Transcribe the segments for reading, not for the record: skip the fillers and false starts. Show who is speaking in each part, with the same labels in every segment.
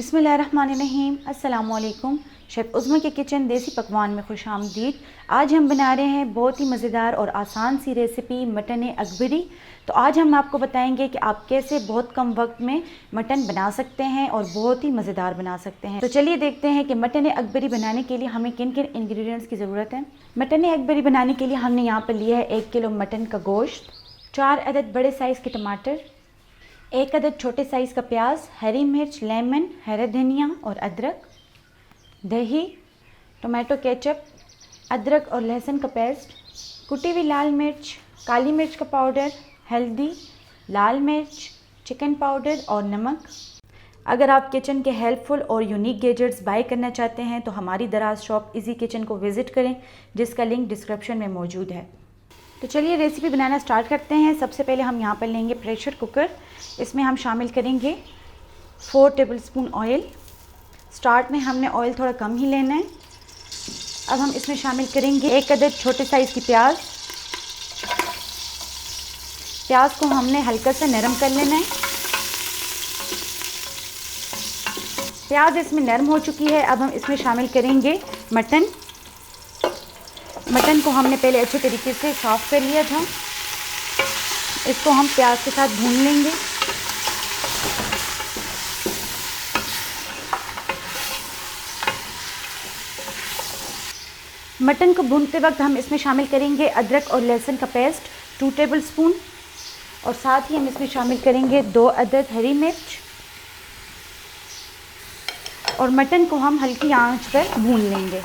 Speaker 1: बिस्मिल्लाहिर्रहमानिर्रहीम। अस्सलामुअलैकुम। शेफ़ उज़्मा के किचन देसी पकवान में खुश आमदीद। आज हम बना रहे हैं बहुत ही मज़ेदार और आसान सी रेसिपी मटन अकबरी। तो आज हम आपको बताएंगे कि आप कैसे बहुत कम वक्त में मटन बना सकते हैं और बहुत ही मज़ेदार बना सकते हैं। तो चलिए देखते हैं कि मटन अकबरी बनाने के लिए हमें किन किन इंग्रेडिएंट्स की ज़रूरत है। मटन अकबरी बनाने के लिए हमने यहाँ पर लिया है 1 किलो मटन का गोश्त, 4 अदद बड़े साइज़ के टमाटर, 1 अदद छोटे साइज़ का प्याज, हरी मिर्च, लेमन, हरा धनिया और अदरक, दही, टोमेटो केचप, अदरक और लहसुन का पेस्ट, कुटी हुई लाल मिर्च, काली मिर्च का पाउडर, हल्दी, लाल मिर्च, चिकन पाउडर और नमक। अगर आप किचन के हेल्पफुल और यूनिक गैजेट्स बाय करना चाहते हैं तो हमारी दराज शॉप इजी किचन को विज़िट करें, जिसका लिंक डिस्क्रिप्शन में मौजूद है। तो चलिए रेसिपी बनाना स्टार्ट करते हैं। सबसे पहले हम यहाँ पर लेंगे प्रेशर कुकर। इसमें हम शामिल करेंगे 4 टेबलस्पून ऑयल। स्टार्ट में हमने ऑयल थोड़ा कम ही लेना है। अब हम इसमें शामिल करेंगे 1 अदद छोटे साइज़ की प्याज। प्याज को हमने हल्का सा नरम कर लेना है। प्याज इसमें नरम हो चुकी है। अब हम इसमें शामिल करेंगे मटन। मटन को हमने पहले अच्छे तरीके से साफ़ कर लिया था। इसको हम प्याज के साथ भून लेंगे। मटन को भूनते वक्त हम इसमें शामिल करेंगे अदरक और लहसुन का पेस्ट 2 टेबलस्पून और साथ ही हम इसमें शामिल करेंगे 2 अदद हरी मिर्च और मटन को हम हल्की आंच पर भून लेंगे।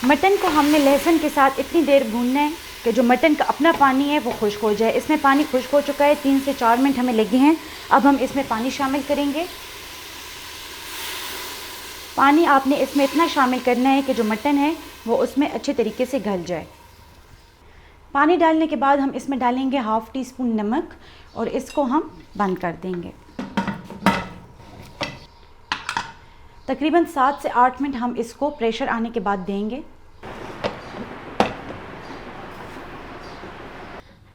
Speaker 1: मटन को हमने लहसुन के साथ इतनी देर भूनना है कि जो मटन का अपना पानी है वो खुश्क हो जाए। इसमें पानी खुश्क हो चुका है, 3 से 4 मिनट हमें लगे हैं। अब हम इसमें पानी शामिल करेंगे। पानी आपने इसमें इतना शामिल करना है कि जो मटन है वो उसमें अच्छे तरीके से गल जाए। पानी डालने के बाद हम इसमें डालेंगे 1/2 टीस्पून नमक और इसको हम बंद कर देंगे। तकरीबन 7 से 8 मिनट हम इसको प्रेशर आने के बाद देंगे।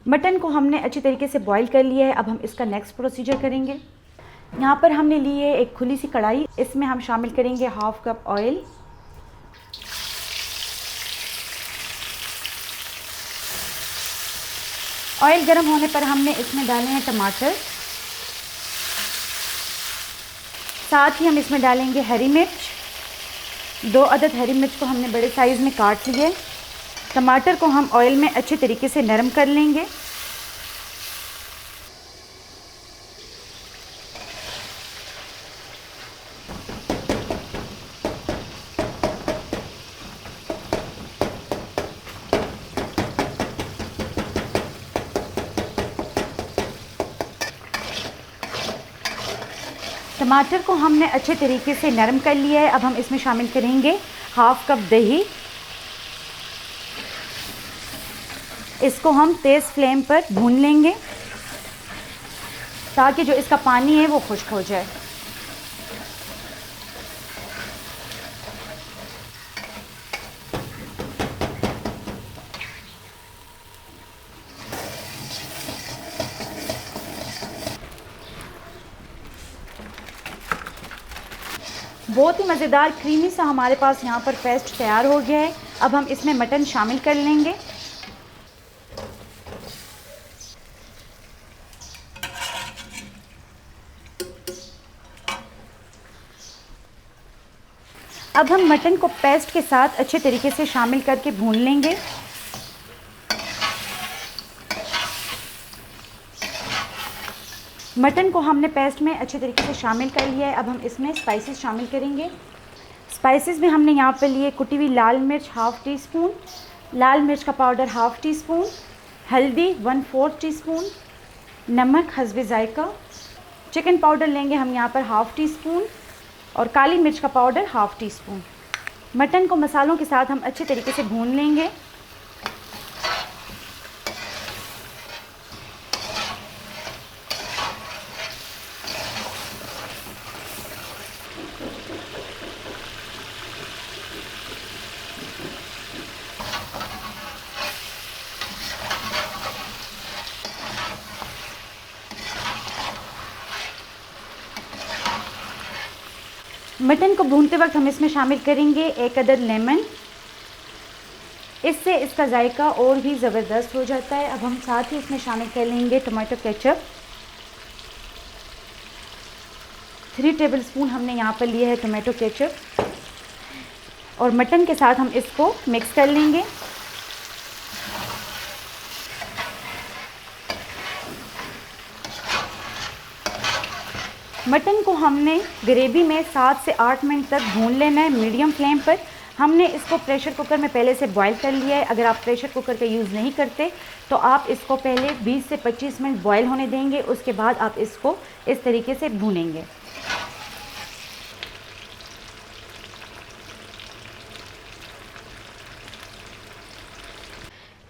Speaker 1: मटन को हमने अच्छी तरीके से बॉईल कर लिया है। अब हम इसका नेक्स्ट प्रोसीजर करेंगे। यहाँ पर हमने ली है एक खुली सी कढ़ाई। इसमें हम शामिल करेंगे 1/2 कप ऑयल। ऑयल गर्म होने पर हमने इसमें डाले हैं टमाटर। साथ ही हम इसमें डालेंगे हरी मिर्च। 2 अदद हरी मिर्च को हमने बड़े साइज़ में काट लिए। टमाटर को हम ऑयल में अच्छे तरीके से नरम कर लेंगे। टमाटर को हमने अच्छे तरीके से नरम कर लिया है। अब हम इसमें शामिल करेंगे 1/2 कप दही। इसको हम तेज़ फ्लेम पर भून लेंगे ताकि जो इसका पानी है वो खुश्क हो जाए। बहुत ही मज़ेदार क्रीमी सा हमारे पास यहाँ पर पेस्ट तैयार हो गया है। अब हम इसमें मटन शामिल कर लेंगे। अब हम मटन को पेस्ट के साथ अच्छे तरीके से शामिल करके भून लेंगे। मटन को हमने पेस्ट में अच्छे तरीके से शामिल कर लिया है। अब हम इसमें स्पाइसेस शामिल करेंगे। स्पाइसेस में हमने यहाँ पर लिए कुटी हुई लाल मिर्च 1/2 टीस्पून, लाल मिर्च का पाउडर 1/2 टीस्पून, हल्दी 1/4 टीस्पून, नमक हस्बे जायका, चिकन पाउडर लेंगे हम यहाँ पर 1/2 टीस्पून और काली मिर्च का पाउडर 1/2 टीस्पून। मटन को मसालों के साथ हम अच्छे तरीके से भून लेंगे। मटन को भूनते वक्त हम इसमें शामिल करेंगे 1 अदद लेमन। इससे इसका जायका और भी ज़बरदस्त हो जाता है। अब हम साथ ही इसमें शामिल कर लेंगे टमाटो केचप। 3 टेबलस्पून हमने यहाँ पर लिया है टमाटो केचप और मटन के साथ हम इसको मिक्स कर लेंगे। मटन को हमने ग्रेवी में 7 से 8 मिनट तक भून लेना है मीडियम फ्लेम पर। हमने इसको प्रेशर कुकर में पहले से बॉईल कर लिया है। अगर आप प्रेशर कुकर का यूज़ नहीं करते तो आप इसको पहले 20 से 25 मिनट बॉईल होने देंगे, उसके बाद आप इसको इस तरीके से भूनेंगे।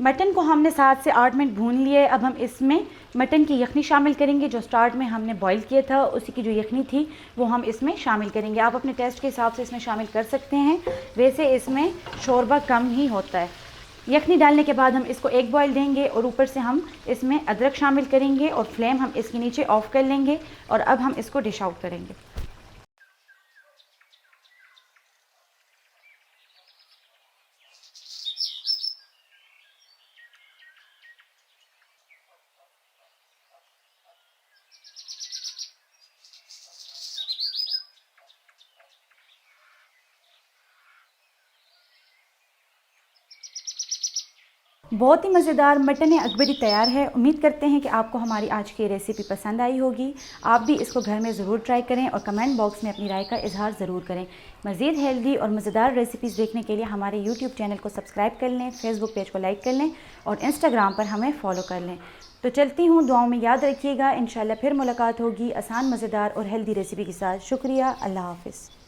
Speaker 1: मटन को हमने 7 से 8 मिनट भून लिए। अब हम इसमें मटन की यखनी शामिल करेंगे जो स्टार्ट में हमने बॉईल किया था, उसी की जो यखनी थी वो हम इसमें शामिल करेंगे। आप अपने टेस्ट के हिसाब से इसमें शामिल कर सकते हैं, वैसे इसमें शोरबा कम ही होता है। यखनी डालने के बाद हम इसको एक बॉईल देंगे और ऊपर से हम इसमें अदरक शामिल करेंगे और फ्लेम हम इसके नीचे ऑफ़ कर लेंगे और अब हम इसको डिश आउट करेंगे। बहुत ही मज़ेदार मटन अकबरी तैयार है। उम्मीद करते हैं कि आपको हमारी आज की रेसिपी पसंद आई होगी। आप भी इसको घर में ज़रूर ट्राई करें और कमेंट बॉक्स में अपनी राय का इजहार ज़रूर करें। मज़ीद हेल्दी और मज़ेदार रेसिपीज़ देखने के लिए हमारे यूट्यूब चैनल को सब्सक्राइब कर लें, फेसबुक पेज को लाइक कर लें और इंस्टाग्राम पर हमें फ़ॉलो कर लें। तो चलती हूँ, दुआओं में याद रखिएगा। इंशाल्लाह फिर मुलाकात होगी आसान, मज़ेदार और हेल्दी रेसिपी के साथ। शुक्रिया, अल्लाह हाफ़िज़।